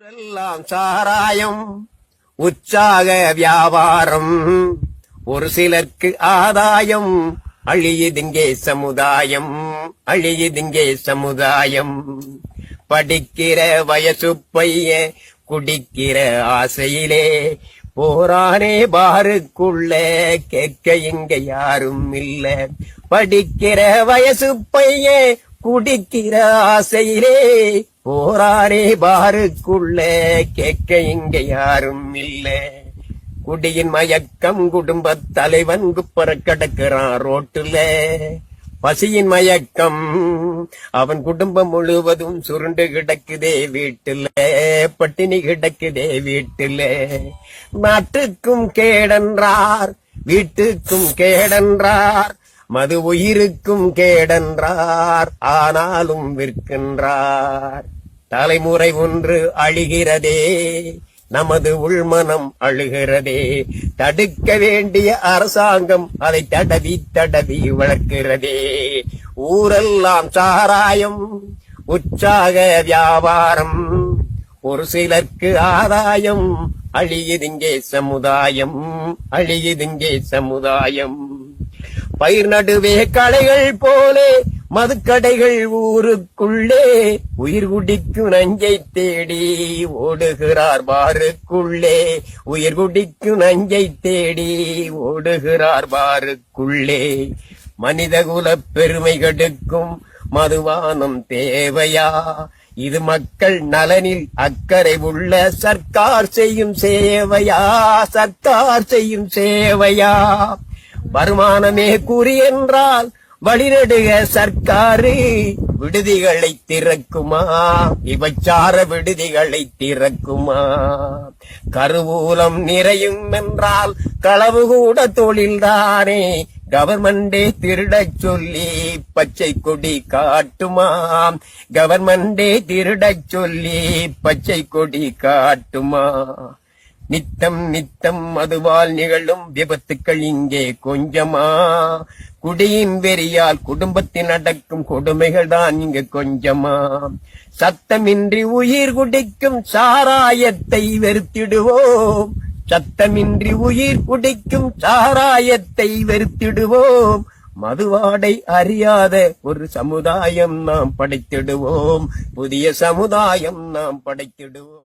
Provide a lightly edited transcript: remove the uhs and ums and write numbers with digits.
எல்லாம் சாராயம் உற்சாக வியாபாரம் ஒரு சிலர்க்கு ஆதாயம் அழியுதிங்கே சமுதாயம் அழியுதிங்கே சமுதாயம் படிக்கிற வயசு பைய குடிக்கிற ஆசையிலே போரானே பாருக்குள்ள கேட்க இங்க யாரும் இல்ல படிக்கிற வயசு பைய குடிக்கிற ஆசையிலே போரானே பாருக்குள்ள கேட்க இங்க யாரும் இல்ல குடியின் மயக்கம் குடும்ப தலைவன் குப்பர கிடக்கிறான் ரோட்டுல பசியின் மயக்கம் அவன் குடும்பம் முழுவதும் சுருண்டு கிடக்குதே வீட்டுல பட்டினி கிடக்குதே வீட்டுல நாட்டுக்கும் கேடென்றார் வீட்டுக்கும் கேடென்றார் மது உயிருக்கும் கேடென்றார் ஆனாலும் விற்கின்றார் தலைமுறை ஒன்று அழிகிறதே நமது உள்மனம் அழுகிறதே தடுக்க வேண்டிய அரசாங்கம் அதை தடவி தடவி வளர்க்கிறதே ஊரெல்லாம் சாராயம் உற்சாக வியாபாரம் ஒரு சிலர்க்கு ஆதாயம் அழியுதிங்கே சமுதாயம் அழியுதிங்கே சமுதாயம் பயிர் நடுவே களைகள் போலே மதுக்கடைகள் ஊருக்குள்ளே உயிர் குடிக்கும் நஞ்சை தேடி ஓடுகிறார் பாருக்குள்ளே உயிர் குடிக்கும் நஞ்சை தேடி ஓடுகிறார் பாருக்குள்ளே மனிதகுல பெருமை கெடுக்கும் மதுவானம் தேவையா இது மக்கள் நலனில் அக்கறை உள்ள சர்க்கார் செய்யும் சேவையா சர்க்கார் செய்யும் சேவையா வருமானமே குறி என்றால் வழிநடுக சர்க்காரு விடுதிகளை திறக்குமா விபச்சார விடுதிகளை திறக்குமா கருவூலம் நிறையும் என்றால் களவு கூட தொழில்தானே கவர்மெண்டே திருடச் சொல்லி பச்சை கொடி காட்டுமா கவர்மெண்டே திருடச் சொல்லி பச்சை கொடி காட்டுமா நித்தம் நித்தம் மதுவால் நிகழும் விபத்துக்கள் இங்கே கொஞ்சமா குடியின் வெறியால் குடும்பத்தில் நடக்கும் கொடுமைகள் தான் இங்கு கொஞ்சமா சத்தமின்றி உயிர் குடிக்கும் சாராயத்தை வெறுத்திடுவோம் சத்தமின்றி உயிர் குடிக்கும் சாராயத்தை வெறுத்திடுவோம் மதுவாடை அறியாத ஒரு சமுதாயம் நாம் படைத்திடுவோம் புதிய சமுதாயம் நாம் படைத்திடுவோம்